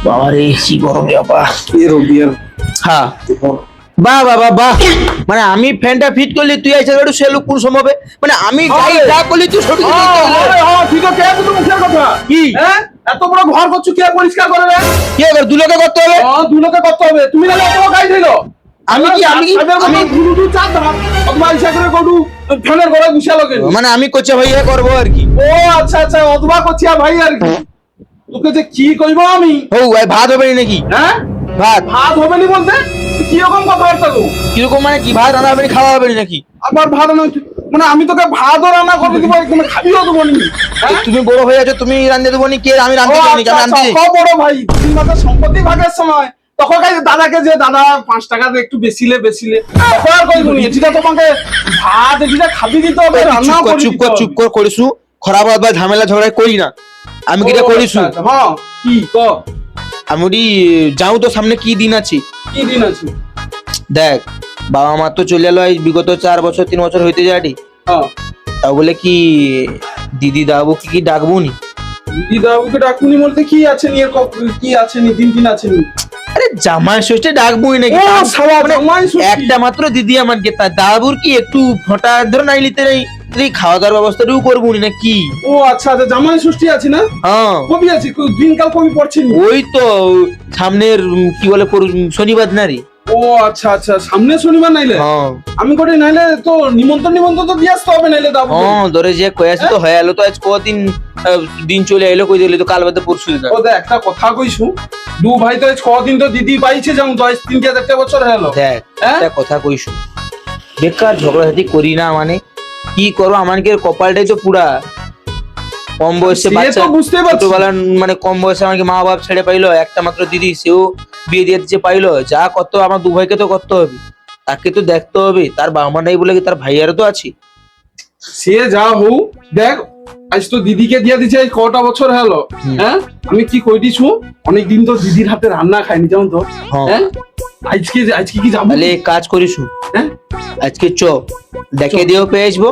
বাবারে কি গরম বাবা। হ্যাঁ বাহ বাহ বাহ বাহ, মানে আমি ফ্যানটা ফিট করলি তুই এসে একটু সেলু কোন সময় হবে? মানে আমি যাই যা করলি তুই সঠিক ঠিক আছে, এত মুখের কথা কি হ্যাঁ? এত বড় ঘর করছো, কে পরিষ্কার করে রে? কি হবে? দুলোকে করতে হবে। দুলোকে করতে হবে, তুমি না এত গাই দিল। আমি কি আমি দুটো চার ধাপ অথবা ইচ্ছা করে কোটু ফ্যানের ঘরে গুছালো কেন? মানে আমি কোচে ভাইয়া করবো আর কি। ও আচ্ছা আচ্ছা, অথবা করছি ভাই আর কি। তোকে যে কি কইব আমি? ও ভাই ভাত হবে নাকি? হ্যাঁ ভাত ভাত হবে নি বলতে কি রকম কথাবার্তা গো? কিরকম মানে কি ভাত রান্না হবে না, খাওয়া হবে নাকি? আবার ভাত না, মানে আমি তোকে ভাতও রান্না করে দিব, তুমি খাবিও দেবো নি। তুমি বড় হয়ে আছো, তুমি রান্ধতে দেবো নি? কে আমি রান্ধতে দেবো নাকি? আমি রান্ধতে বড় ভাই তিন মাসের সম্পত্তি ভাগের সময় তখন দাদাকে যে দাদা 5 টাকা একটু বেশিলে তখন আর কইব নি, এটা তোমাকে ভাত এটা খাবি দিতে হবে, রান্না করে চুপ কর চুপ কর করিসু, খারাপ বা ঝামেলা ঝগড়া করি না। আমি কিটা করিসু? হ্যাঁ কি ক? আমি যাও তো, সামনে কি দিন আছে? কি দিন আছে? দেখ বাবা মা তো চলে এলো এই বিগত 4 বছর 3 বছর হইতে যাটি। হ্যাঁ তাও বলে কি দিদি দাবু কি ডাকবো নি? দিদাকে ডাকুনি বলতে কি আছে নি, কি আছে নি, দিন আছে নি? আরে জামাই ষষ্ঠী ডাকবোই নাকি? ও শালা মানে জামাই ষষ্ঠী। একটা মাত্র দিদি আমার গেতা, দাবুর কি একটু ফটা ধরে নাই লিতে নেই? তুই খাওয়া দাওয়ার ব্যবস্থাটাও করবো না কি? ও আচ্ছা আচ্ছা, জামাই ষষ্ঠী আছে না? হ্যাঁ কবি আছে, দিনকাল কবি পড়ছে নি? ওই তো সামনের কি বলে শনিবার না রে? ও আচ্ছা আচ্ছা, সামনে শনিবার নাইলে হ্যাঁ আমি কোটে নাইলে তো নিমন্ত্রণ তো দিয়ে আসতে হবে, নাইলে দাও। হ্যাঁ ধরে যে কয়েছে তো হয়ে এলো, তো আজ কদিন দিন চলে এলো, কই দিলি তো কাল বাদে পরশু দিন। ও দেখ একটা কথা কইছু, দু ভাই তো আজ কদিন তো দিদি পাইছে, যেমন তো আজ 3-4 বছর হলো। দেখ হ্যাঁ? একটা কথা কইছু, বেকার ঝগড়াঝাটি করি না, মানে কি করবো? আমাকে কপালটাই তো পুরা কম বয়সে সে বাচ্চা, তো বুঝতে পারছি। ছোটবেলা মানে কম বয়সে আমাকে মা বাপ ছেড়ে পাইলো, একটা মাত্র দিদি সেও বিয়ে দিয়ে দিতে পাইলো। যা করতে হবে আমার দু ভাইকে তো করতে হবে, তাকে তো দেখতে হবে। তার বাবা মা নাই বলে কি তার ভাইয়ারও তো আছে। সে যা হউ, দেখ আজ তো দিদিকে দিয়ে দিছে, আজ কটা বছর হলো। হ্যাঁ আমি কি কই দিছু, অনেকদিন তো দিদির হাতে রান্না খাইনি, যেমন তো। হ্যাঁ। হ্যাঁ আজকে কি যাবো? তাহলে এক কাজ করিস, হ্যাঁ আজকে ডেকে দিয়েও পেয়ে আসবো,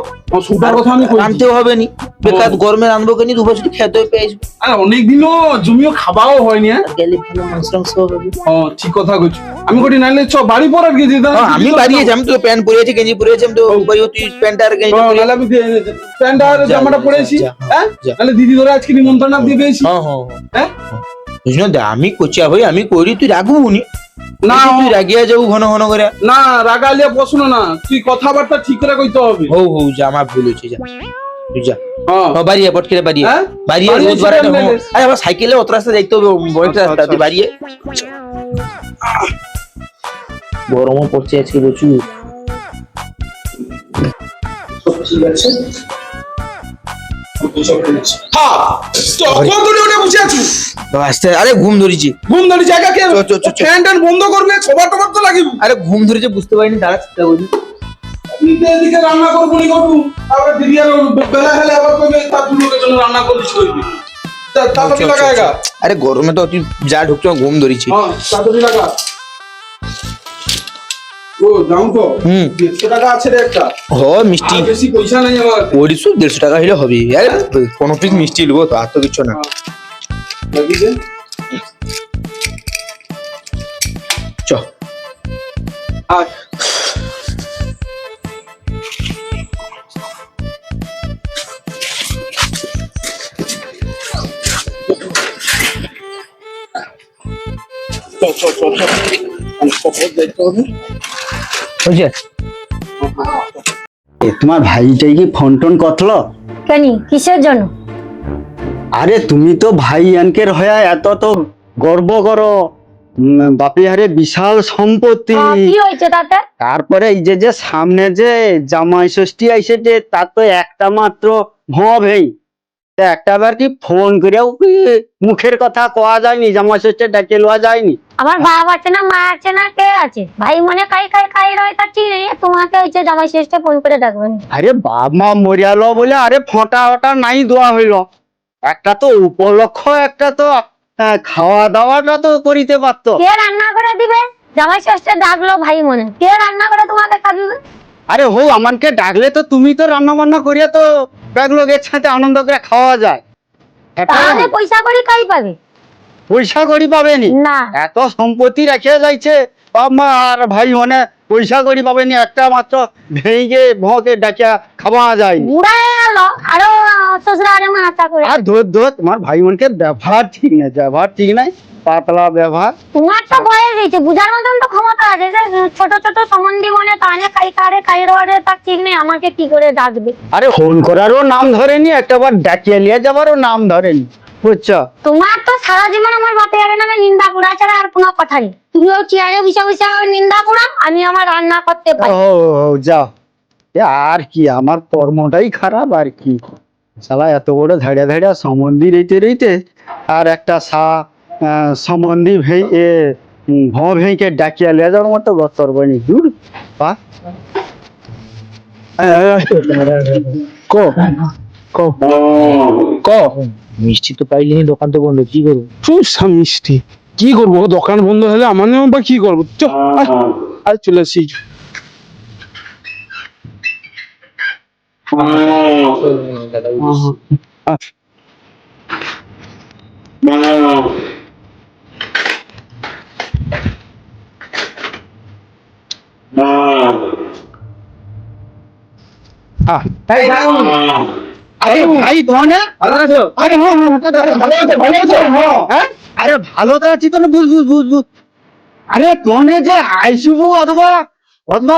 সুপার কথা আমি কইছি। আনতেও হবে নি, বেকার গরমে রানবো কেনি, দু বছর খেতেও পেয়ে আসবো। আর অনেকদিনও জমিও খাওয়াও হয়নি। হ্যাঁ গেলে ভালো মাংস টাংস হবে। ঠিক কথা কইছু। আমি কোটি নাইলে বাড়ি পর আর গেছি। আমি বাড়িয়ে যাম, তো প্যান্ট পরে আছি গেঞ্জি পরে আছি, আমি তো তুই প্যান্ট আর গেঞ্জি পরে। নাহলে আমি প্যান্ট আর জামাটা পরেছি। হ্যাঁ নাহলে দিদি ধরে আজকে নিমন্ত্রণ দিয়ে পেয়েছি। হ্যাঁ হ্যাঁ হ্যাঁ বুঝলো, আমি কোচিয়া ভাই আমি করি, তুই রাখবো নি না, তুই রাগিয়া যাবো ঘন ঘন করে। না রাগালিয়া প্রশ্ন না, তুই কথাবার্তা ঠিক করে কইতে হবে। হৌ হৌ যা, আমার ভুল হচ্ছে, যা তুই যা। হ্যাঁ বাড়িয়ে পটকে বাড়িয়ে হ্যাঁ? বাড়িয়ে বাড়িয়ে রোজ বাড়াটা ছিলাম নাহলে। আরে আমার সাইকেলে অত রাস্তা যাইতে হবে, অনেকটা আচ্ছা, রাস্তা, তুই আচ্ছা। বাড়িয়ে। গরমও পড়ছে আজকে প্রচুর। ঠিক আছে তখন তুই ওটা বসে আছিস, আস্তে, আরে ঘুম ধরেছি। ঘুম ধরে জায়গা কে চ, চ, চ, চ। ফ্যান ট্যান বন্ধ করবে, সবার টবার তো লাগিব। আরে ঘুম ধরেছে বুঝতে পারিনি, দাঁড়া চিন্তা করি। এদিকে রান্না করবো নি করবো, তারপরে দিদি আর বেলা হেলে আবার কইবে তার লোকের জন্য রান্না করিস কইবি, তাড়াতাড়ি লাগায়গা। আরে গরমে তো তুই যা ঢুকছো, ঘুম ধরেছি। হ্যাঁ তাড়াতাড়ি লাগা। ও যাও তো, 150 টাকা আছে রে একটা। হ মিষ্টি আর বেশি পয়সা নাই আমার কাছে। ওরিসু 150 টাকা হলে হবে। আরে কোনো পিস মিষ্টি নেবো তো, আর তো কিছু না। লাগি দে। চ আর বুঝছে? তোমার ভাইটাই কি ফোন টোন করলো? কেন কিসের জন্য? আরে তুমি তো ভাই আনকের হয়ে এত তো গর্ব করো, বাপি হারে বিশাল সম্পত্তি। কি হয়েছে তাতে? তারপরে এই যে সামনে যে জামাই ষষ্ঠী আইছে, যে তার তো একটা মাত্র ভাই, তা একটা বার কি ফোন করেও কি মুখের কথা কোয়া যায়নি, জামাই ষষ্ঠী ডাকে লওয়া যায়নি? আমার বাপ আছে না মা আছে না কে আছে? ভাই মনে খাই রয় তা ঠিক নেই, তোমাকে হচ্ছে জামাই ষষ্ঠী ফোন করে ডাকবেন। আরে বাপ মা মরিয়ালো বলে আরে ফোঁটা ওটা নাই দেওয়া হইলো, একটা তো উপলক্ষ, একটা তো খাওয়া দাওয়াটা তো করিতে পারতো। কে রান্না করে দিবে? জামাই ষষ্ঠী ডাকলো ভাই মনে, কে রান্না করে তোমাকে খাবিবে? আরে হো আমাকে ডাকলে তো তুমি তো রান্না বান্না করিয়া তো ব্যাগ লোক একসাথে আনন্দ করে খাওয়া যায়। এটা তাহলে পয়সা করে কাই পাবে? পয়সা করি পাবেনি না এত সম্পত্তি রেখে যাইছে আমার ভাই মানে পয়সা করি পাবেনি একটা মাত্র ভেঙে ভকে ডাকিয়া খাওয়া যায় বুড়া হয়ে গেল আরো শ্বশুরারে মাথা করে আর ধর ধর তোমার ভাই বোনকে ব্যবহার ঠিক নাই ব্যবহার ঠিক নাই পাতলা ব্যবহার তোমার তো বয়স হয়েছে বুঝার মতন তো ক্ষমতা আছে যে ছোট ছোট সম্বন্ধী মনে কানে খাই কারে খাই রে তার ঠিক নেই আমাকে কি করে ডাকবে আরে ফোন করারও নাম ধরেনি একটাবার ডাকিয়ে নিয়ে যাবারও নাম ধরেনি বুঝছো তোমার তো সারা জীবন আমার বাপের নামে নিন্দা করা ছাড়া আর কোনো কথা নেই তুমিও চেয়ারে বসে বসে নিন্দা করাও আমি আমার রান্না করতে পারি ও যাও এ আর কি আমার কর্মটাই খারাপ আর কি শালা এত বড় ধাড়িয়া ধাড়িয়া সম্বন্ধী রইতে রইতে আর একটা সম্বন্ধী ভেঁকে ডাকিয়া লিয়ে যাওয়ার মতো গতর বনি দূর পা ক ক ক মিষ্টি তো পাইলিনি, দোকান তো বন্ধ, কি করবো? চুষা মিষ্টি কি করবো, দোকান বন্ধ হলে আমার বা কি করবো, আর চলে আসি। আরে ভাই ধনে ভালো আছো? আরে আরে ভালো তো আছি তো না বুঝ বুঝ বুঝ বুঝ আরে ধনে যে আইসুবো অথবা অথবা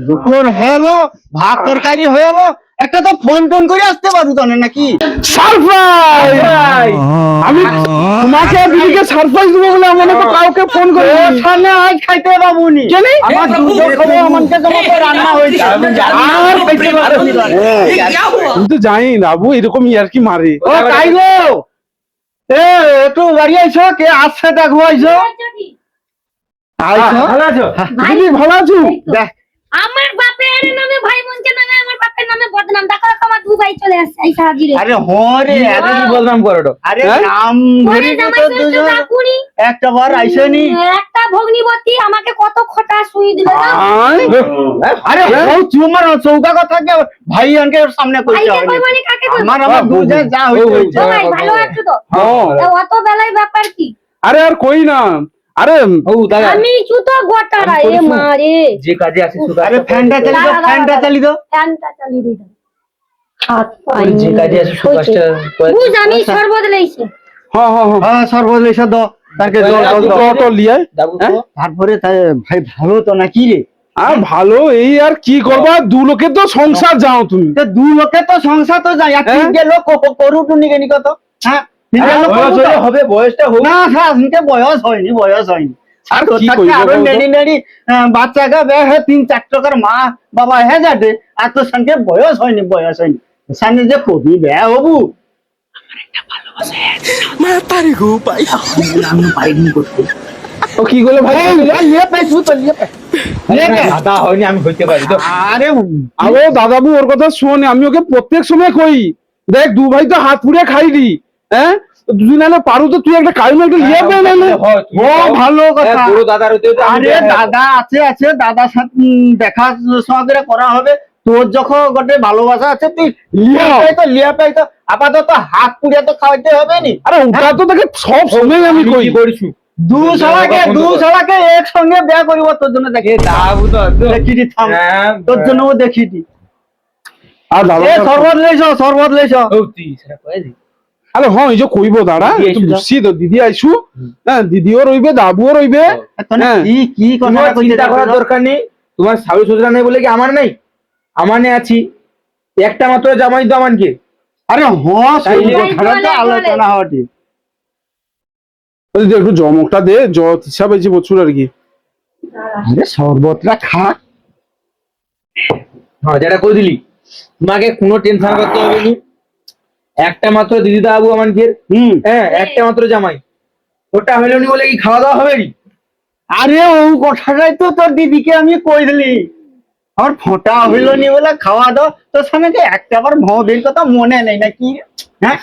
দুপুর হয়ে গেলো ভাত তরকারি হয়ে গেলো একটা তো ফোন টোন করে আসতে পারো তো নাকি সারপ্রাইজ! আমি তোমাকে দিদিকে সারপ্রাইজ দেবো বলে মনে তো কাউকে ফোন করে ওখানে আজ খাইতে পাবুনি আমার দুটো খবর আমাকে তোমাকে রান্না হয়েছে আর খাইতে পারবনি আমি তো জানি না বাবু এরকম ইয়ার্কি মারে। ও তাই গো একটু বাড়ি আইছো কে আসছে দেখো আইছো আইছো ভালো আছো দিদি? ভালো আছো? দেখ আমার বাপের নামে ভাই বোনকে নামে আমার বাপের নামে বদনাম দেখো আমার দু ভাই চলে আসছে এই সাহায্যে আরে হরে কি বললাম করো? আরে হ্যাঁ? নাম ঘরে ধরে জামাই তো ষষ্ঠী দুজন কাকুরি একটা বার আইসেনি একটা ভগ্নিপতি আমাকে কত খটা শুই দিল আরে ও তোমার চৌকা কথা কে ভাই আনকে সামনে কইতে ভাইকে হবে কই মানে কাকে কই আমার বুঝে যা হইছে ও ভাই ভালো আছো তো হ্যাঁ। তা অত বেলায় ব্যাপার কি আরে আর কই না, আরে ও দাদা, আমি জুতো গোটারা এ মারে যে কাজে আসি আরে ফ্যানটা চালি দাও ফ্যানটা চালি দাও ফ্যানটা চালিয়ে দিই হাত পাই যে কাজে আসি সুকাজটা বুঝ আমি সর্বদ লইছি হ্যাঁ হ্যাঁ হ্যাঁ হ্যাঁ সর্বদেশে দাও তাকে জল জল দাও অটো লিয়ে দাবু তো তারপরে ভাই ভালো তো নাকি রে আর ভালো এই আর কি করবা, দু লোকে তো সংসার যাও তুমি। তো দু লোকে তো সংসার তো যায় আর হ্যাঁ? তিনটে লোক করু টুনি কেনি কত হ্যাঁ তিনটে লোক বয়স হলে হবে, বয়সটা হোক। না স্যার আজকে বয়স হয়নি আর তো কি থাকতে কইবো আরো বলো তো? নেড়ি নেড়ি বাচ্চাকে বের হয়ে 3-4 টাকার মা বাবা হে যাবে আর তোর সঙ্গে বয়স হয়নি সামনে যে কবি বেয়া হবু ও কি করলে ভাই? লিয়ে পাইছু তো লিয়ে পাই দাদা হয়নি, আমি হইতে পারি তো। আরে আরে দাদাবু ওর কথা শোনে, আমি ওকে প্রত্যেক সময় কই দেখ দু ভাই তো হাত পুড়ে খাইলি, হ্যাঁ দুদিন আগে পারু তো তুই একটা কাইমে একটা লিয়ে পেয়ে নাইলে। ও ভালো কথা বড় দাদার হইতে হইতে আমি আরে দাদা আছে দাদার সাথে দেখা সহকারে করা হবে তোর যখন গোটে ভালোবাসা আছে তুই লিয়া পাই তো আপাতত হাত পুড়িয়া তো খাওয়াইতে হবে নি আরে ওটা তো তাকে সব সময় আমি কই। কি করিস? দু শালাকে একসঙ্গে বিয়া করিব তোর জন্য দেখি দাবু তো দেখিটি থাম তোর জন্য ও দেখিটি আর দাদা এ শরবত লেছ ও তুই সেটা কই দি? আরে হ্যাঁ এই যে কইবো দাঁড়া দিদি একটু আইসু যা। বুঝছি তো, দিদি আইসু, হ্যাঁ দিদিও রইবে দাবুও রইবে। হ্যাঁ। কি কথা তোমার কইতে চিন্তা করার দরকার নেই, তোমার শাশু শ্বশুরা নেই বলে কি আমার নেই? আমার নেই আছি, একটা মাত্র জামাই তো আমানকে। আরে হ্যাঁ সেই তাইলে কথাটা তো আলোচনা হটি ওই যে একটু জমকটা দে, হিসাব হয়েছে প্রচুর আর কি। আরে শরবতটা খা হ্যাঁ যেটা কই দিলি, তোমাকে কোনো টেনশন করতে হবে না। একটা মাত্র দিদি দাবু আমানকে, হ্যাঁ একটা মাত্র জামাই, ওটা হইলো নি বলে কি খাওয়া দাওয়া হবে নি? আরে ও কথাটাই তো তোর দিদিকে আমি কই দিলি আমার ফোঁটা হইল নি বলে খাওয়া দাও তোর সামনে যে একটা বার ভৌদির কথা মনে নেই নাকি হ্যাঁ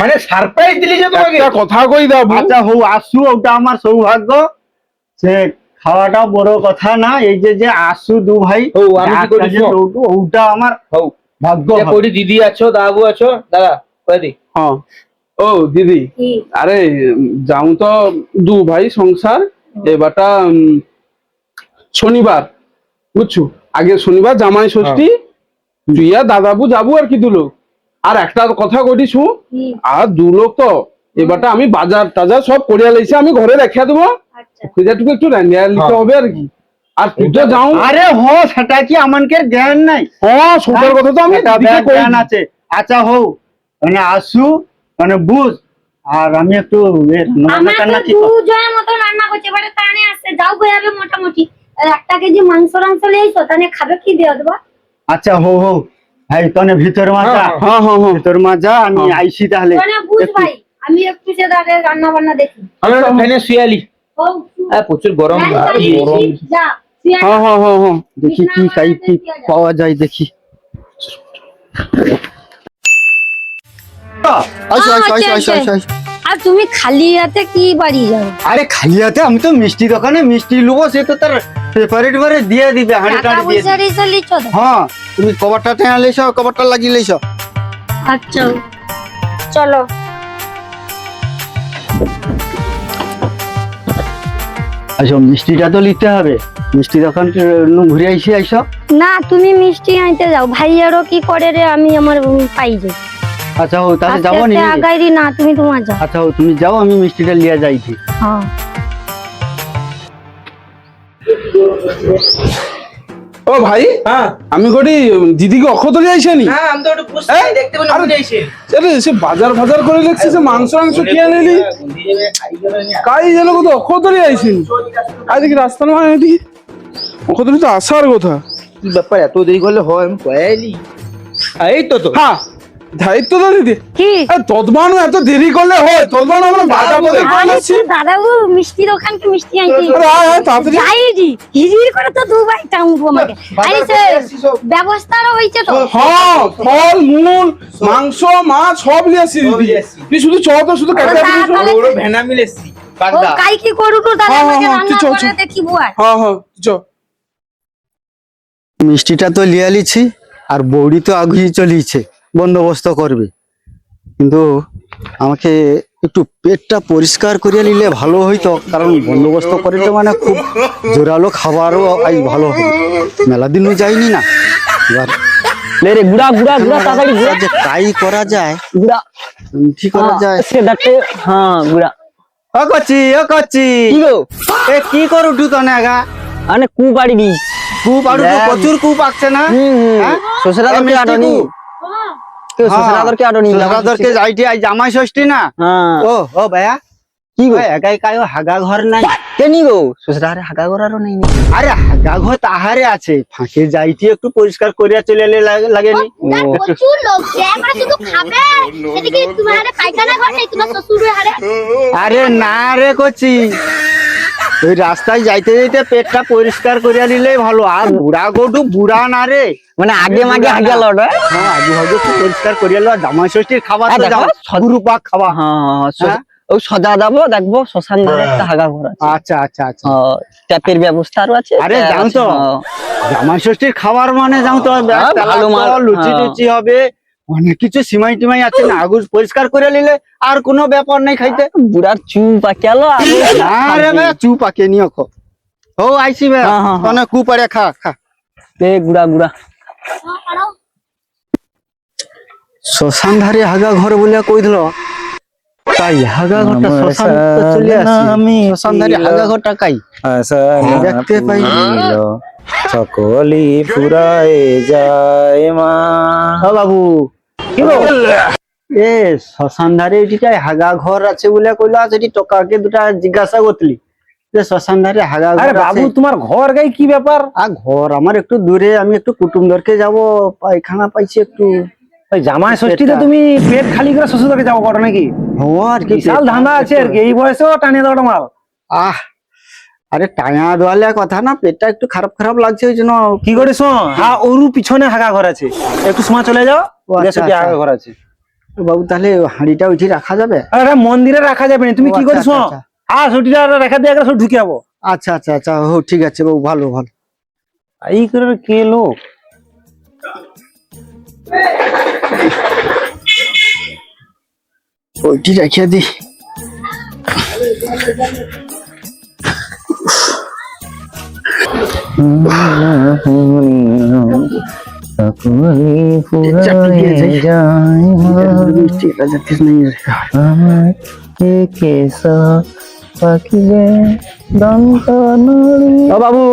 মানে সারপ্রাইজ দিলি যে তোমাকে। একটা কথা কই দাবু, আচ্ছা হো আসু ওটা আমার সৌভাগ্য সে খাওয়াটা বড় কথা না এই যে আসু দু ভাই ও, আমি কি করি শোন? ওটা আমার হও ভাগ্য যে করি দিদি আছো দাবু আছো দাদা কই দি। হ্যাঁ ও দিদি, কি? আরে যাও তো দু ভাই সংসার এবারটা শনিবার বুঝছো, আগে শনিবার জামাই ষষ্ঠী, তুই আর দাদাবু যাবো আর কি দুলোক। আর একটা কথা কইছি কি? আর দুলোক তো এবারটা আমি বাজার টাজার সব করিয়া লাইছি, আমি ঘরে রেখে দেবো, আচ্ছা খুঁজাটুকু একটু রান্ধিয়া নিতে হবে আর কি। আর তুই তো যাও, আরে সেটা কি আমাকে জ্ঞান নাই? হ্যাঁ সোটার কথা তো আমি এটা দিদিকে কই জ্ঞান আছে। আচ্ছা মানে আসু মানে বুঝ, আর আমি একটু আমরা রান্না তো দুজনের মতো রান্না করছি, এবারে তানে আসছে যাও হয়ে যাবে মোটামুটি। আর 1 কেজি মাংস লেইছো, তানে খাবে কি দিয়ে দেবো? আচ্ছা ভাই তনে ভিতর মাজা, হ্যাঁ হ্যাঁ হ্যাঁ ভিতর মাজা, আমি আইছি তাহলে। তানে বুঝ ভাই, আমি একটু সে দাঁড়ে রান্না বান্না দেখি। আমি একটা ফ্যানে শুয়ালি, ও, প্রচুর গরম। ফ্যান চালিয়েছি, যা শুয়ে হ্যাঁ হ্যাঁ হ্যাঁ হ্যাঁ দেখি কি কি পাওয়া যায় দেখি। আর তুমি খালি হাতে কি বাড়ি যাও? আরে খালি হাতে আমি তো মিষ্টি দোকানে মিষ্টি লুবো, সে তো তার সেপারেট ভাবে দিয়ে দিবে, হাঁড়ি টাকা টাড়ি দিয়ে পয়সা দিবে। রিসা লিখো তো। হ্যাঁ তুমি কভারটা টেনে লেছো, কভারটা লাগিয়ে লেছো। আচ্ছা চলো। আচ্ছা মিষ্টিটা তো নিতে হবে, মিষ্টি দোকান ঘুরে আইসো। না তুমি মিষ্টি আনতে যাও, ভাইয়ারও কি করে রে, আমি আমার পাই যাই। আচ্ছা তাহলে যাবো নি। আগাইরি না, তুমি তোমার যাও। আচ্ছা তুমি যাও, আমি মিষ্টিটা লিয়ে যাইছি। হ্যাঁ ও ভাই, হ্যাঁ আমি করি দিদিকে অক্ষতলি আইসানি। হ্যাঁ আমি তো একটু পুষতে দেখতে পেলাম আরে, বুঝে আইছে। আরে সে বাজার ফাজার করে দেখছি যে মাংস কি আনিলি, কাই যেন কত অক্ষতলি আইসিনি। আজ দেখি রাস্তা নয় এদিকে, অক্ষতলি তো আসার কথা। কি ব্যাপার এত দেরি করলে হয়, আমি কয়ালি এই তো হ্যাঁ দায়িত্ব তো দিদি। কি? তদমানও এত দেরি করলে হয়, তদমান আমরা বাধা বলে করেছি। দাদাবু মিষ্টি দোকান কি মিষ্টি আনতে আরে আয় তাড়াতাড়ি। যাইজি হিজির করে তো দুবাই টাউনবো আমাকে। বাজার আইছে করে আসছি সব। ব্যবস্থাও হইছে তো। হ্যাঁ ফল মূল মাংস মাছ সব নিয়ে আসছি দিদি, তুই শুধু চ তো শুধু কেটে দিবি। তাহলে- বড় ভেনা মিলেছি ও বাগদা। কাই কি করুক তাহলে হ্যাঁ, আমাকে হ্যাঁ, রান্না তুই চল, করে চল। দেখিব। হ্যাঁ হ্যাঁ চ। মিষ্টিটা তো লিয়ে লিছি, আর বৌড়ি তো আগুই চলিছে, বন্দোবস্ত করবে, কিন্তু আমাকে একটু পেটটা পরিষ্কার করিয়া নিলে ভালো হইতো, কারণ বন্দোবস্ত করিতে মানে খুব জোরালো খাবারও আজ ভালো হবে, মেলা দিনও যায়নি না। এবার রে গুড়া গুড়া গুড়া তাড়াতাড়ি গুড়া যে কাই করা যায়, গুড়া কি করা যায়। সে দেখতে হ্যাঁ গুড়া ও কচ্ছি কি গো এ কি করু তু তনে আগা আনে কু পাড়ি দিস কূপ আর প্রচুর কূপ আছে না। হ্যাঁ? শ্বশুরাদর এ কে মিষ্টি আটনি কূপ। কেউ শ্বশুরাদর কে আটনি শ্বশুরাদরকে যাইতে আজ জামাই ষষ্ঠী না। হ্যাঁ ও ভাইয়া কি গো ওই একাই কায়ো হাগা ঘর নাই। কেনি গো শ্বশুরারে হাগা করারও নাই নি আরে হাগা ঘর তাহারে আছে, ফাঁকে যাইতে একটু পরিষ্কার করিয়া চলে এলে লাগেনি। প্রচুর লোক যে আমরা শুধু খাবে, এদিকে তোমার হারে পায়খানা ঘর নেই, তোমার শ্বশুরের হারে। আরে না রে কচি, ওই রাস্তায় যাইতে যাইতে পেটটা পরিষ্কার করিয়া নিলেই ভালো। আর বুড়া গডু বুড়া না রে, মানে আগে মাগে হাগা লড় হ্যাঁ আগে ভাগে একটু পরিষ্কার করিয়া লো। জামাই ষষ্ঠীর খাবার তো দেখো, গুরু পাক খাওয়া। হ্যাঁ ও সজা যাবো দেখবো শ্মশান ধারে একটা হাগা ঘর আছে আচ্ছা আচ্ছা আচ্ছা ট্যাপের ব্যবস্থা আরো আছে আরে ট্যাপ জানো আছে, তো, হ্যাঁ। জামাই ষষ্ঠীর খাবার মানে জানো তো, ভালো মাল, লুচি হ্যাঁ। টুচি হবে, অনেক কিছু সিমাই টিমাই আছে না, আগুন পরিষ্কার করে নিলে আর কোনো ব্যাপার নাই খাইতে। বুড়ার চু পাকিয়ালো না রে ভাই চু পাকে নিও খো। ও আইসি ভাই হ্যাঁ, হ্যাঁ, হ্যাঁ। অনেক কু পারে খা খা। গুড়া গুড়া শ্মশান ধারে হাগা ঘর বলিয়া কই দিল, তাই হাগা ঘরটা শ্মশান তো চলে আসি, শ্মশান ধারে হাগা ঘরটা কাই দেখতে পাই। সকলি ফুরায় যায় মা। ও বাবু কি গো, এ শ্মশান ধারে এটিটাই হাগা ঘর আছে বলে কইলো, আর সেটি টকাকে দুটা জিজ্ঞাসা করতলি যে শ্মশান ধারে হাগা ঘর আরে বাবু আছে। তোমার ঘর গাই কি ব্যাপার আর ঘর আমার একটু দূরে, আমি একটু কুটুমদেরকে যাব, পায়খানা পাইছি একটু। ওই জামাই ষষ্ঠীতে তুমি পেট খালি করে শ্বশুরকে যাবো করো নাকি ও আর কি বিশাল ধান্দা আছে আর কি এই বয়সেও টানিয়ে দেওয়াটা মাল আহ আরে টায়া দোয়ালে কথা না, পেটটা একটু খারাপ খারাপ লাগছে ওই জন্য। কি করে শোন হ্যাঁ ওরু পিছনে হাগা ঘর আছে একটু সময় চলে যাও ও আচ্ছা, দেশে হাগা আচ্ছা। ঘর আছে বাবু তাহলে হাঁড়িটা উঠে রাখা যাবে? আরে মন্দিরে রাখা যাবে না তুমি ও কি আচ্ছা, করে শোন আচ্ছা, আর ছুটিটা রেখা দিয়ে সব ঢুকে যাবো আচ্ছা আচ্ছা আচ্ছা ও ঠিক আছে বাবু, ভালো ভালো। এই করে কে লোক ওইটি রাখিয়া দি। ও বাবু,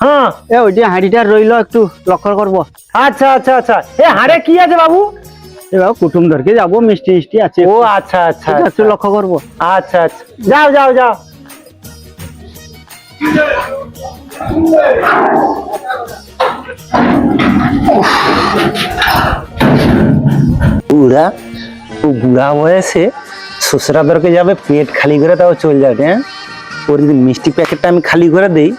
হ্যাঁ এ ওইটি হাঁড়িটা রইলো, একটু লক্ষ্য করবো। আচ্ছা আচ্ছা আচ্ছা, এ হাড়ে কি আছে বাবু? এবার কুটুম ধরকে যাবো, মিষ্টি মিষ্টি আছে, ও আচ্ছা আচ্ছা একটু আচ্ছা লক্ষ্য করবো। আচ্ছা আচ্ছা, যাও যাও যাও। বুড়া, ও বুড়া বয়সে শ্বশুরাদরকে যাবে পেট খালি করে তাও চলে যাবে। হ্যাঁ, ওর যদি মিষ্টি প্যাকেটটা আমি খালি করে দিই,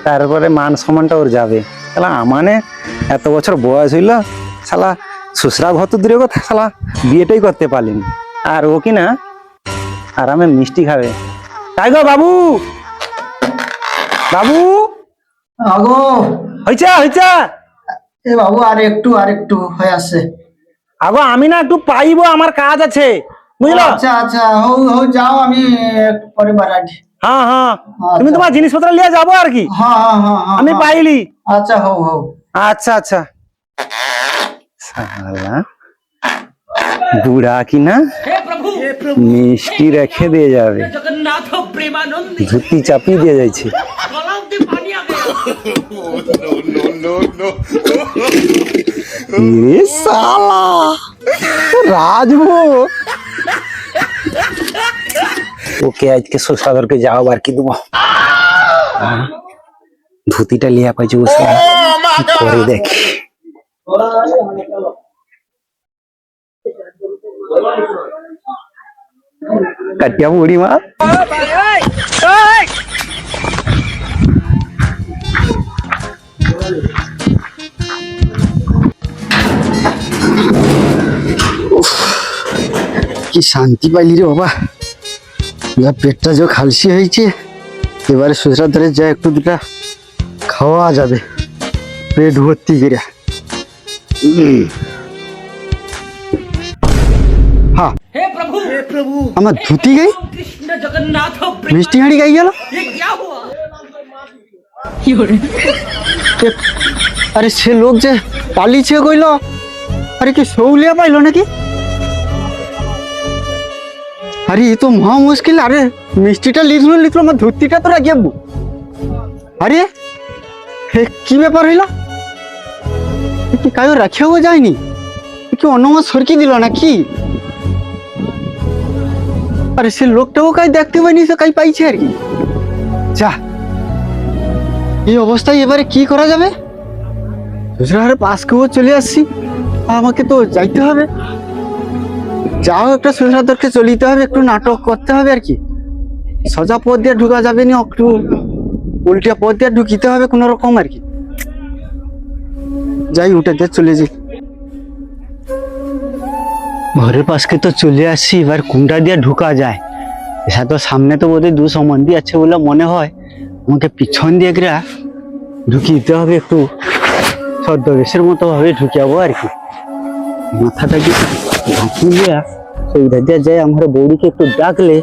তারপরে মান সম্মানটা ওর যাবে। শালা আমানে এত বছর বয়স হইল, শালা শ্বশুরা ঘর তো দূরে কথা, শালা বিয়েটাই করতে পারলিনি। আর ও কি না আরামে মিষ্টি খাবে। তাই গো বাবু, বাবু আগো হয়েছে হয়েছে। এ বাবু আর একটু হয়ে আসছে। আগো আমি না একটু পাইবো, আমার কাজ আছে বুঝলো। আচ্ছা আচ্ছা, হও হও যাও, আমি একটু পরে বাড়াচ্ছি। হ্যাঁ হ্যাঁ, তুমি তোমার জিনিসপত্র নিয়ে যাবো আর কি, হ্যাঁ হ্যাঁ হ্যাঁ হ্যাঁ, আমি পাইলি। আচ্ছা হও হও। আচ্ছা আচ্ছা। শালা বুড়া কি না মিষ্টি রেখে দিয়ে যাবে, ধুতি চাপিয়ে দিয়ে যাচ্ছে। এ শালা রাজভোগ, ওকে আজকে শ্বশুরকে যাও আর কি দেবো। ধুতিটা লিয়া পাইছি, বসে করে দেখি। কাটিয়া বুড়ি মা, কি শান্তি পাইলি রে বাবা, যা পেটটা যে খালসি হয়েছে, এবারে শ্বশুরা ধরে যা একটু দুটা খাওয়া যাবে পেট ভর্তি করে। হ্যাঁ, আমার ধুতি গাই মিষ্টি হাঁড়ি গাই গেল। আরে সে লোক যে পালিছে কইল, আরে কি সৌলিয়া পাইলো নাকি? আরে এ তো মহা মুশকিল। আরে মিষ্টিটা লিখলো আমার ধুতিটা তো রাখিয়ে। আরে হে কি ব্যাপার হইল, কি কায়ও রাখিয়াও যায়নি, কি অন্যমা সরকি দিল নাকি? আরে সে লোকটাও কাই দেখতে পাইনি, সে কাই পাইছে আর কি। যা, এই অবস্থায় এবারে কি করা যাবে? শ্বশুরার পাশ কেউ চলে আসছি, আমাকে তো যাইতে হবে। যাও, একটা শ্বশুরাদরকে চলিতে হবে, একটু নাটক করতে হবে আর কি। সোজা পথ দিয়ে ঢুকা যাবে না, একটু উল্টা পথ দিয়ে ঢুকিতে হবে কোন রকম আর কি। যাই, উঠে দিয়ে চলে যাই। ঘরের পাশকে তো চলে আসছি, এবার কোনটা দিয়ে ঢুকা যায়? এসা তো সামনে তো বোধহয় দু সম্বন্ধী আছে বলে মনে হয়, আমাকে পিছন দিয়ে গিয়ে ঢুকিয়ে দিতে হবে, একটু ছদ্মবেশের মতো ভাবে ঢুকিয়াবো আর কি। মাথাটাকে ঢাকিয়ে সেইটা দিয়ে যায়, আমার বৌদিকে একটু ডাকলে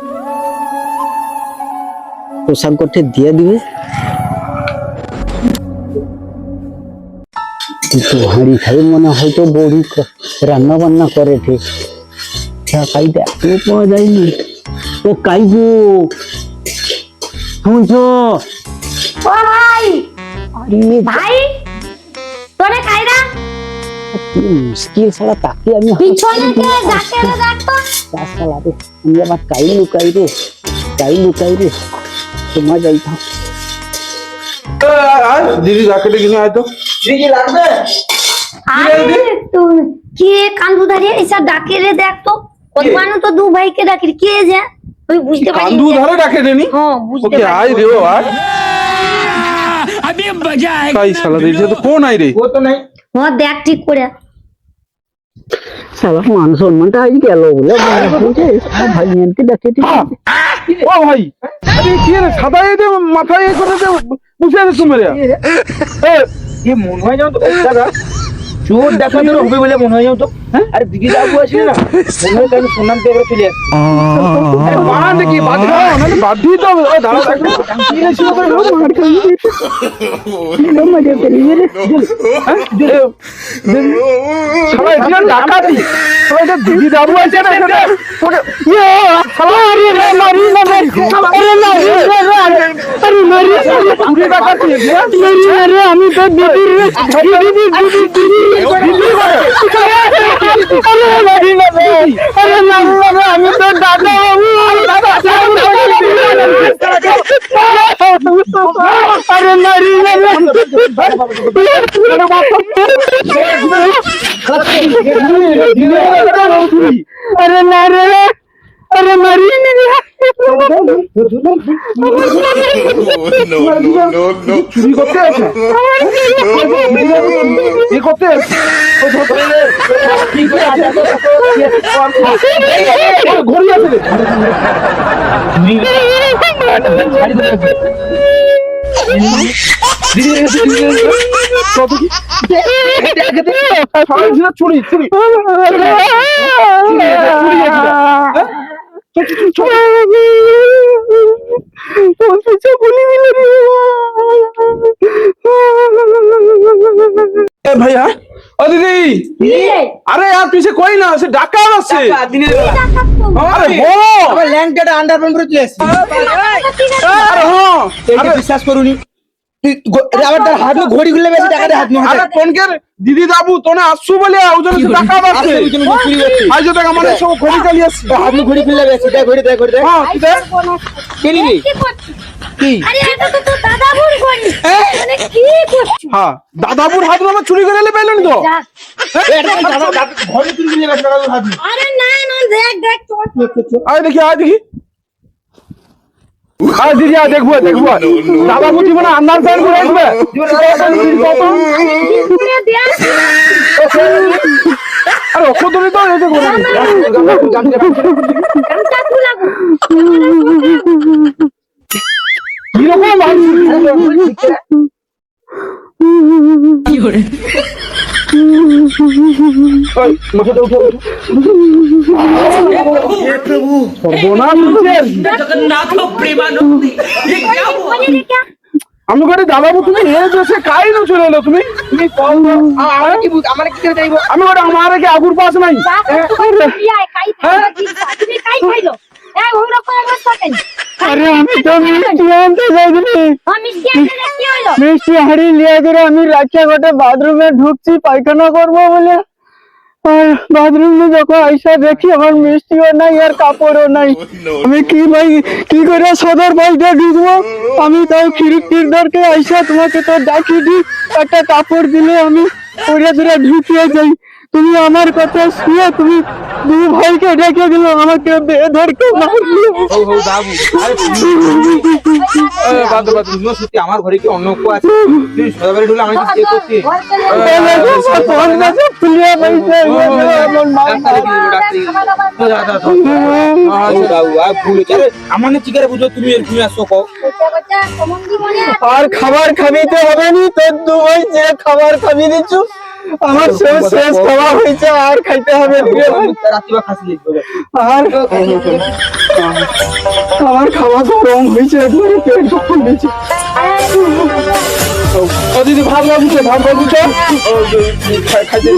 পোশাক করতে দিয়ে দিবে। কিন্তু হাঁড়ি খাই মনে হয়তো বৌদি রান্না বান্না করে, ঠিক কাই দেখতে পাওয়া যায়নি। ও কাইগো শুনছো? ও ভাই, আরে ভাই তোরে কাইরা কি মুশকিল, সালা তাকে আমি পিছনে কে ডাকে রে, ডাকতো সালা রে, আমি আবার কাই লুকাই রে, তোমার যাইতা। দিদি যাকে ডেকে নিয়ে আয় তো। আরে তুই কে কান্দু দাঁড়িয়ে এসব ডাকে রে, দেখতো ওই মানুষ তো দু ভাইকে ডাকে, কে যে তুই বুঝতে পারছিস? কান্দু ধরে ডাকে দেনি। হ্যাঁ বুঝতে ওকে আয় পারছি। রে, ও আয়। কাই শালা দিদি তো কোন আই রে? ও তো নাই। হ্যাঁ দেখ ঠিক করে। সালা মান সম্মানটা আজ গেল বলে ভাই মেনকে ডাকে। ঠিক আছে ও ভাই, আরে কি রে সাদা এতে মাথায় এ করে দে, বুঝে আছে তুমি রে? এ মন হয় যেন তো দাদা। চোর দেখা তোর হবে বলে মনে হয় তো। আরে দিদি বাবু আসলে না মনে হয় আমি সুনাম পেপারে চলে আসি। মা নাকি বাদ দাও না বাদ দিয়ে দাও ও দাঁড়া কি রে ছিল করে মার খাই সবাই দিন টাকা দি সবাই তো দিদি বাবু আছে না এখানে ইয়ে শালা আরে মারি না আরে না আরে মারি পুরো টাকা দিয়ে আরে আমি তো দিদির দিদি আরে মারি না আরে না আমি তো দাদা আরে মারি না अरे ना रे अरे मरी চুরি করতে আছে কি করতে ঘড়ি আছে চুরি চুরি भैया ओ दीदी अरे यार पीछे कोई ना से डाका আছে দিনের বেলা अरे हो আবার ল্যাংটাটা আন্ডারপ্যান্ট পরে চলে আসি। अरे हो এইটা বিশ্বাস করুনি তুই আবার তার হাত ঘড়ি খুলে বেশি টাকা দে হাত নো अरे कोण के दीदी दाबू तोने আসছু বলে ওজন ডাকা আছে আজ টাকা মানে সব ঘড়ি চালি আছে হাত ঘড়ি খুলে বেশি দে ঘড়ি দে হ্যাঁ কি দে কে নিবি কি করছিস? কি আরে এটা তো তোর দাদা ভুল করি মানে কি করছিস হ্যাঁ দাদাবুর হাত নামা চুরি করে এলে পাইলেন তো যা। ঘড়ি তুই নিয়ে বেশি টাকা হাত আরে না না দেখ দেখ চল আয় দেখি আয় দিদি আয় দেখবো দাদাবু জীবনে আন্দাজ ফ্যান করে আসবে পুরো দেখ আরে ওকে ধরে তো এই যে করে গামছা লাগু কিরকম আমি করে দাদাবু তুমি এই দেশে কাই না চলে এলো তুমি আমার কি করে যাইবো আমি ওটা আমার কি আগুর পাস নাই তুমি কাই খাইলো এই ওরা কোন অবস্থা কেন আরে আমি তো মিষ্টি আনতে যাইনি আমি মিষ্টি আনতে কি হলো মিষ্টি হাড়ি লিয়ে করে আমি রাখা ঘটে বাথরুমে ঢুকছি পায়খানা করবো বলে আর বাথরুমে যখন আইসা দেখি আমার মিষ্টিও নাই আর কাপড়ও নাই আমি কি ভাই কি করে সদর বাড়িতে ঢুকবো আমি তাও খিড়কিরদারকে আইসা তোমাকে তো ডাকি দি একটা কাপড় দিলে আমি ওরে ধরে ঢুকিয়ে যাই তুমি আমার কথা শুয়ে তুমি দুই ভাইকে ডেকে দিল আমাকে বেধরকে মারলো হো বাবু আরে তুমিও সত্যি আমার ঘরে কি অন্য কেউ আছে তুই সবাই ঢুলে আমি কি করছি ফুলিয়ে পাইছে আমার না চিকারে বুঝো তুমি এরকম আসো কও আর খাবার খাবিতে হবে নি তোর দু ভাই যে খাবার খাবি দিচ্ছু আমার শেষ খাওয়া হয়েছে আর খাইতে হবে রাত্রিবা খাসি লিখবে আর আমার খাওয়া গরম হয়েছে একবারে পেট যখন দিয়েছে ও দিদি ভাত বাবুছে খাইতে